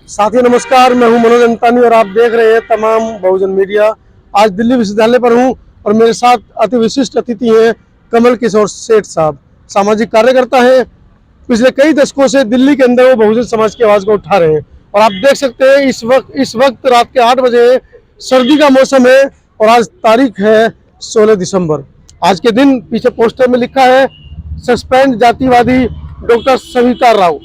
साथियों नमस्कार, मैं हूं मनोज अंतानी और आप देख रहे हैं तमाम बहुजन मीडिया। आज दिल्ली विश्वविद्यालय पर हूं और मेरे साथ अति विशिष्ट अतिथि हैं कमल किशोर सेठ साहब। सामाजिक कार्यकर्ता हैं। पिछले कई दशकों से दिल्ली के अंदर वो बहुजन समाज की आवाज को उठा रहे हैं और आप देख सकते हैं इस वक्त रात के 8 बजे है, सर्दी का मौसम है और आज तारीख है 16 दिसंबर। आज के दिन पीछे पोस्टर में लिखा है सस्पेंड जातिवादी डॉक्टर सविता राव।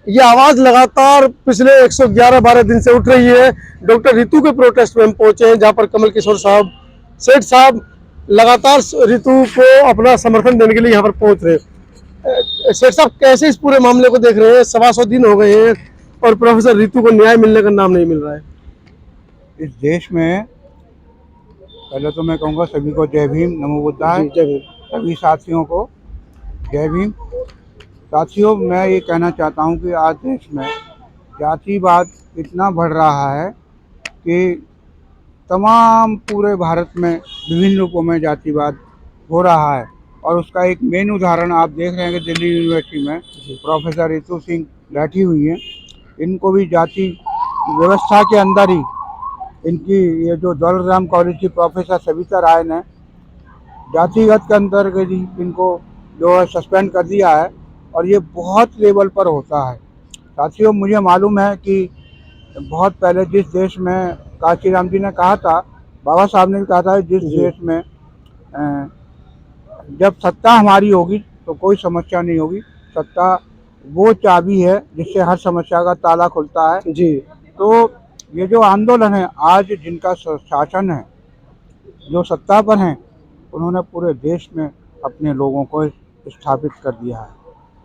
ये आवाज लगातार पिछले 111-12 दिन से उठ रही है। डॉक्टर रितु के प्रोटेस्ट में हम पहुंचे हैं, जहां पर कमल किशोर साहब सेठ साहब लगातार रितु को अपना समर्थन देने के लिए यहां पर पहुंच रहे हैं। सेठ साहब कैसे इस पूरे मामले को देख रहे हैं? 125 दिन हो गए हैं और प्रोफेसर रितु को न्याय मिलने का नाम नहीं मिल रहा है। इस देश में पहले तो मैं कहूँगा सभी को जय भीम, नमो बुद्धाय। सभी साथियों को जय भीम। साथियों, मैं ये कहना चाहता हूँ कि आज देश में जातिवाद इतना बढ़ रहा है कि तमाम पूरे भारत में विभिन्न रूपों में जातिवाद हो रहा है और उसका एक मेन उदाहरण आप देख रहे हैं कि दिल्ली यूनिवर्सिटी में प्रोफेसर रितु सिंह बैठी हुई हैं। इनको भी जाति व्यवस्था के अंदर ही इनकी ये जो दौलत कॉलेज की प्रोफेसर सविता राय ने जातिगत के अंतर्गत ही इनको जो है सस्पेंड कर दिया है और ये बहुत लेवल पर होता है। साथियों, मुझे मालूम है कि बहुत पहले जिस देश में काशीराम जी ने कहा था, बाबा साहब ने भी कहा था, जिस देश में जब सत्ता हमारी होगी तो कोई समस्या नहीं होगी। सत्ता वो चाबी है जिससे हर समस्या का ताला खुलता है जी। तो ये जो आंदोलन है, आज जिनका शासन है, जो सत्ता पर हैं, उन्होंने पूरे देश में अपने लोगों को स्थापित कर दिया है।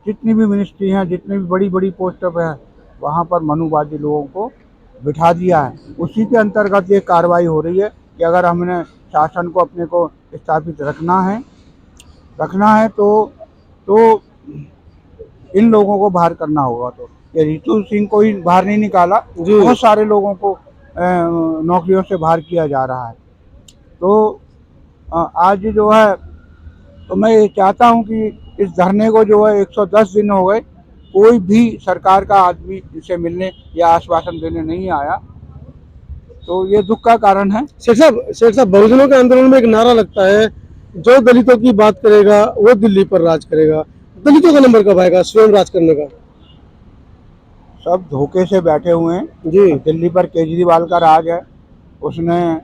जितनी भी मिनिस्ट्री हैं, जितनी भी बड़ी बड़ी पोस्ट पर हैं, वहाँ पर मनुवादी लोगों को बिठा दिया है। उसी के अंतर्गत ये कार्रवाई हो रही है कि अगर हमने शासन को अपने को स्थापित रखना है तो इन लोगों को बाहर करना होगा। तो ये रितु सिंह को ही बाहर नहीं निकाला, बहुत सारे लोगों को नौकरियों से बाहर किया जा रहा है। तो आज जो है, तो मैं ये चाहता हूँ कि इस धरने को जो है 110 दिन हो गए, कोई भी सरकार का आदमी इसे मिलने या आश्वासन देने नहीं आया, तो ये दुख का कारण है। शेख साहब, बहुजनों के आंदोलन में एक नारा लगता है, जो दलितों की बात करेगा वो दिल्ली पर राज करेगा। दलितों का नंबर कब आएगा स्वयं राज करने का? सब धोखे से बैठे हुए हैं जी। दिल्ली पर केजरीवाल का राज है। उसने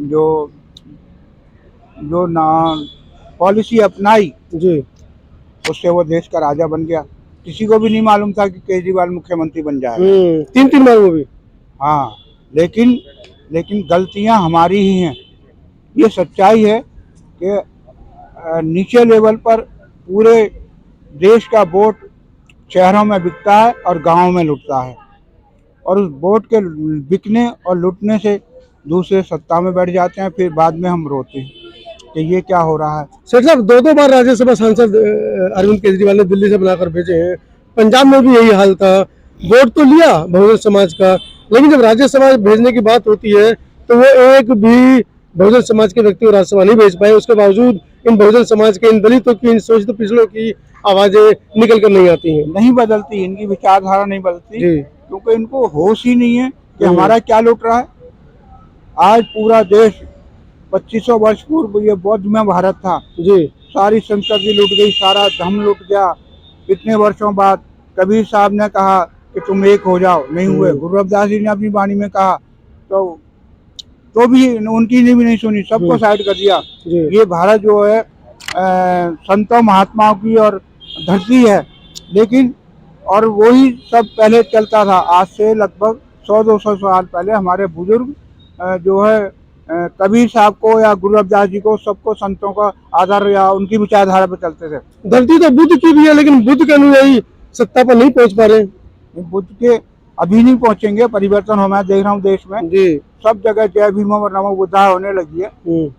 जो ना पॉलिसी अपनाई जी, उससे वो देश का राजा बन गया। किसी को भी नहीं मालूम था कि केजरीवाल मुख्यमंत्री बन जाएगा। 3 बार वो भी। हाँ, लेकिन गलतियां हमारी ही हैं। ये सच्चाई है कि नीचे लेवल पर पूरे देश का वोट शहरों में बिकता है और गांवों में लुटता है, और उस वोट के बिकने और लुटने से दूसरे सत्ता में बैठ जाते हैं। फिर बाद में हम रोते हैं कि ये क्या हो रहा है। सेठ साहब, 2 बार राज्यसभा सांसद अरविंद केजरीवाल ने दिल्ली से बनाकर भेजे हैं। पंजाब में भी यही हाल था। वोट तो लिया बहुजन समाज का, लेकिन जब राज्यसभा भेजने की बात होती है तो वो एक भी बहुजन समाज के व्यक्ति को राज्यसभा नहीं भेज पाए। उसके बावजूद इन बहुजन समाज के, इन दलितों की, इन शोषित पिछड़ों की आवाजें निकल कर नहीं आती हैं, नहीं बदलती। इनकी विचारधारा नहीं बदलती क्योंकि इनको होश ही नहीं है कि हमारा क्या लुट रहा है। आज पूरा देश 2500 वर्ष पूर्व ये बौद्ध में भारत था जी। सारी संस्कृति लुट गई, सारा धर्म लुट गया। इतने वर्षों बाद कबीर साहब ने कहा कि तुम एक हो जाओ, नहीं हुए। गुरु रविदास जी ने अपनी वाणी में कहा, तो भी उनकी भी नहीं सुनी, सबको साइड कर दिया। ये भारत जो है संतों महात्माओं की और धरती है, लेकिन और वही सब पहले चलता था। आज से लगभग 100-200 साल पहले हमारे बुजुर्ग जो है कबीर साहब को या गुरु रविदास जी को, सबको संतों का आदर या उनकी विचारधारा पर चलते थे। धरती तो बुद्ध की भी है, लेकिन बुद्ध के अनुयायी सत्ता पर नहीं पहुंच पा रहे। बुद्ध के अभी नहीं पहुंचेंगे, परिवर्तन हो, मैं देख रहा हूँ देश में जी। सब जगह जय भीम और नमो बुद्धाय होने लगी है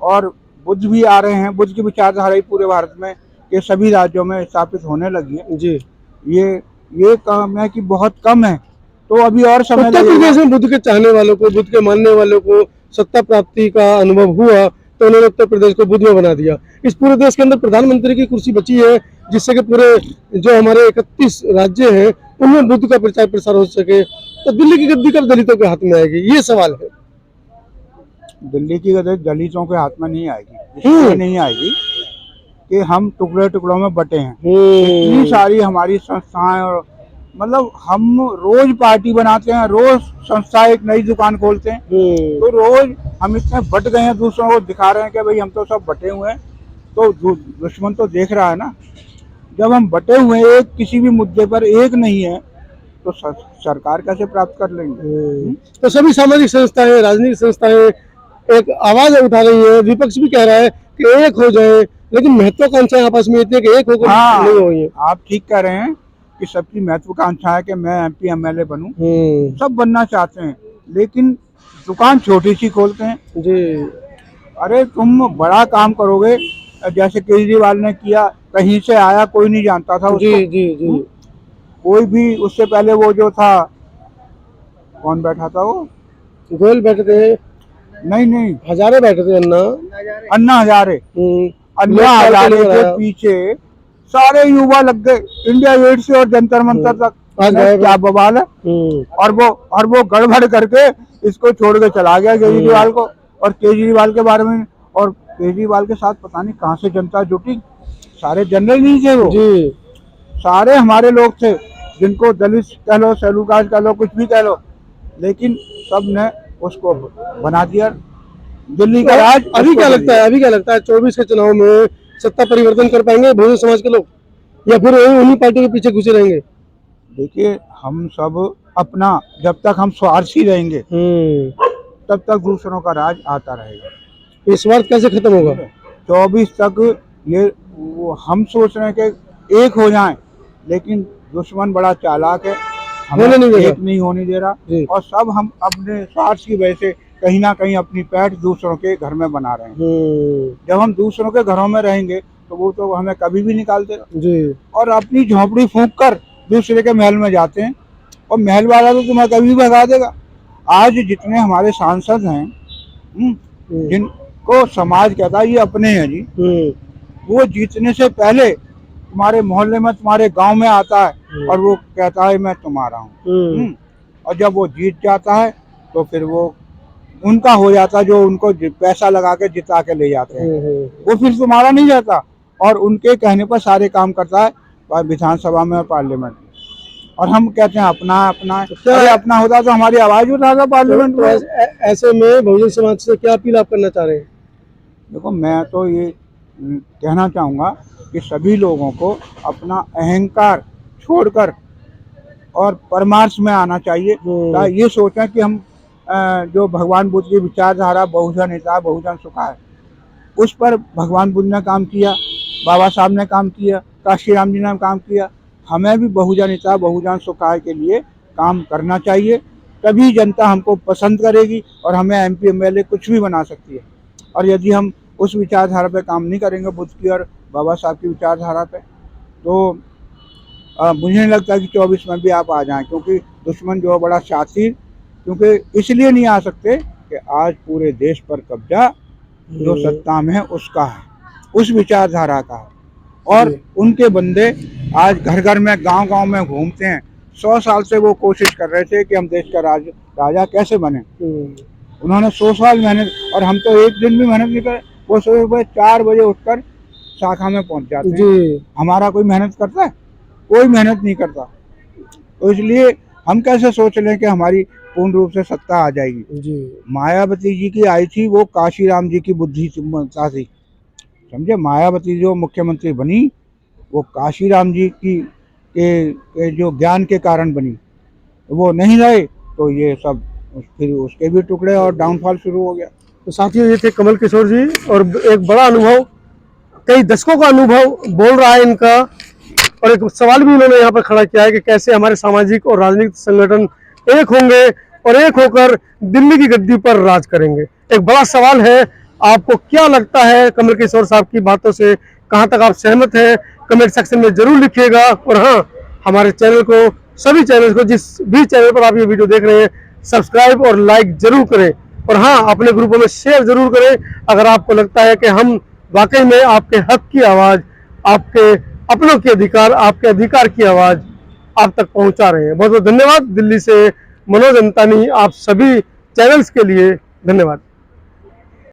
और बुद्ध भी आ रहे हैं। बुद्ध की विचारधारा ही पूरे भारत में के सभी राज्यों में स्थापित होने लगी है जी। ये काम है कि बहुत कम है, तो अभी और समय उत्तर प्रदेश में बुद्ध के चाहने वालों को, बुद्ध के मानने वालों को सत्ता प्राप्ति का अनुभव हुआ तो उन्होंने उत्तर प्रदेश को बुद्ध में बना दिया। इस पूरे देश के अंदर प्रधानमंत्री की कुर्सी बची है, जिससे कि पूरे जो हमारे 31 राज्य हैं उनमें बुद्ध का प्रचार प्रसार हो सके। तो दिल्ली की गद्दी कब दलितों के हाथ में आएगी, ये सवाल है। दिल्ली की गद्दी दलितों के हाथ में नहीं आएगी, इसलिए नहीं आएगी कि हम टुकड़े टुकड़ों में बटे हैं। इतनी सारी हमारी संस्थाएं, और मतलब हम रोज पार्टी बनाते हैं, रोज संस्था एक नई दुकान खोलते हैं, तो रोज हम इतने बट गए हैं, दूसरों को दिखा रहे हैं कि भाई हम तो सब बटे हुए हैं, तो दुश्मन तो देख रहा है ना। जब हम बटे हुए हैं, एक किसी भी मुद्दे पर एक नहीं है, तो सरकार कैसे प्राप्त कर लेंगे। तो सभी सामाजिक संस्थाएं, राजनीतिक संस्थाएं एक आवाज उठा रही है, विपक्ष भी कह रहा है कि एक हो जाए, लेकिन महत्वाकांक्षाएं आपस में इतनी कि एक होकर नहीं हो रही है। आप ठीक कह रहे हैं कि सबकी महत्वाकांक्षा है कि मैं MP MLA बनूं, सब बनना चाहते हैं, लेकिन दुकान छोटी सी खोलते हैं जी। अरे तुम बड़ा काम करोगे, जैसे केजरीवाल ने किया, कहीं से आया, कोई नहीं जानता था उसको। जी जी जी। कोई भी, उससे पहले वो जो था, कौन बैठा था, वो गोयल बैठे थे, नहीं हजारे बैठे थे, अन्ना हजारे के पीछे सारे युवा लग गए, इंडिया गेट से और जंतर मंतर तक, क्या बवाल है। और वो गड़बड़ करके इसको छोड़ के चला गया केजरीवाल को, और केजरीवाल के बारे में, और केजरीवाल के साथ पता नहीं कहाँ से जनता जुटी, सारे जनरल नहीं थे वो जी, सारे हमारे लोग थे, जिनको दलित कह लो, शेड्यूल कास्ट कह लो, कुछ भी कह लो, लेकिन सब ने उसको बना दिया दिल्ली का राज। अभी क्या लगता है 24 के चुनाव में सत्ता परिवर्तन कर पाएंगे बहुजन समाज के लोग, या फिर उन्हीं पार्टी के पीछे घुसे रहेंगे? देखिए, हम सब अपना, जब तक हम स्वार्थी रहेंगे तब तक दूसरों का राज आता रहेगा। ये स्वार्थ कैसे खत्म होगा? 24 तक ये हम सोच रहे हैं कि एक हो जाएं, लेकिन दुश्मन बड़ा चालाक है, हमें एक नहीं होने दे रहा, और सब हम अपने स्वार्थ की वजह से कहीं ना कहीं अपनी पैठ दूसरों के घर में बना रहे हैं। जब हम दूसरों के घरों में रहेंगे तो वो तो हमें कभी भी निकाल देगा जी, और अपनी झोपड़ी फूंक कर दूसरे के महल में जाते हैं, और महल वाला तो तुम्हें कभी भी भगा देगा। आज जितने हमारे सांसद हैं, जिनको समाज कहता है ये अपने हैं जी, वो जीतने से पहले तुम्हारे मोहल्ले में, तुम्हारे गांव में आता है और वो कहता है मैं तुम्हारा हूँ, और जब वो जीत जाता है तो फिर वो उनका हो जाता है, जो उनको पैसा लगा के जिता के ले जाते हैं, वो फिर तुम्हारा नहीं जाता, और उनके कहने पर सारे काम करता है विधानसभा में और पार्लियामेंट में, और हम कहते हैं अपना अपना। अरे अपना होता तो हमारी आवाज उठाता पार्लियामेंट में। ऐसे में बहुजन समाज से क्या अपील आप करना चाह रहे हैं? देखो, मैं तो ये कहना चाहूँगा कि सभी लोगों को अपना अहंकार छोड़कर और परमार्थ में आना चाहिए। ये सोचें कि हम जो भगवान बुद्ध की विचारधारा बहुजन हिताय बहुजन सुखाय, उस पर भगवान बुद्ध ने काम किया, बाबा साहब ने काम किया, काशी राम जी ने काम किया, हमें भी बहुजन हिताय बहुजन सुखाय के लिए काम करना चाहिए, तभी जनता हमको पसंद करेगी और हमें MP MLA कुछ भी बना सकती है। और यदि हम उस विचारधारा पे काम नहीं करेंगे, बुद्ध की और बाबा साहब की विचारधारा पे, तो मुझे नहीं लगता कि 24 में भी आप आ जाएं, क्योंकि दुश्मन जो बड़ा शातिर, क्योंकि इसलिए नहीं आ सकते कि आज पूरे देश पर कब्जा जो सत्ता में है उसका है, उस विचारधारा का है, और उनके बंदे आज घर घर में, गांव गांव में घूमते हैं। 100 साल से वो कोशिश कर रहे थे कि हम देश का राजा कैसे बने, उन्होंने 100 साल मेहनत, और हम तो एक दिन भी मेहनत नहीं करे, वो सुबह 4 बजे उठकर शाखा में पहुंच जाते हैं। हमारा कोई मेहनत करता है? कोई मेहनत नहीं करता। तो इसलिए हम कैसे सोच लें कि हमारी पूर्ण रूप से सत्ता आ जाएगी जी। मायावती जी की आई थी, वो काशी राम जी की बुद्धि थी, समझे। मायावती जो मुख्यमंत्री बनी, वो काशी राम जी की के जो ज्ञान के कारण बनी, वो नहीं रहे तो ये सब फिर उसके भी टुकड़े और डाउनफॉल शुरू हो गया। तो साथियों, ये थे कमल किशोर जी, और एक बड़ा अनुभव, कई दशकों का अनुभव बोल रहा है इनका, और एक सवाल भी उन्होंने यहाँ पर खड़ा किया है कि कैसे हमारे सामाजिक और राजनीतिक संगठन एक होंगे और एक होकर दिल्ली की गद्दी पर राज करेंगे। एक बड़ा सवाल है, आपको क्या लगता है कमल किशोर साहब की बातों से, कहाँ तक आप सहमत हैं? कमेंट सेक्शन में जरूर लिखिएगा। और हाँ, हमारे चैनल को, सभी चैनल को, जिस भी चैनल पर आप ये वीडियो देख रहे हैं, सब्सक्राइब और लाइक जरूर करें, और हाँ, अपने ग्रुपों में शेयर जरूर करें अगर आपको लगता है कि हम वाकई में आपके हक की आवाज़, आपके अपनों के अधिकार, आपके अधिकार की आवाज़ आप तक पहुंचा रहे हैं। बहुत बहुत धन्यवाद। दिल्ली से मनोज अंतानी, आप सभी चैनल्स के लिए धन्यवाद।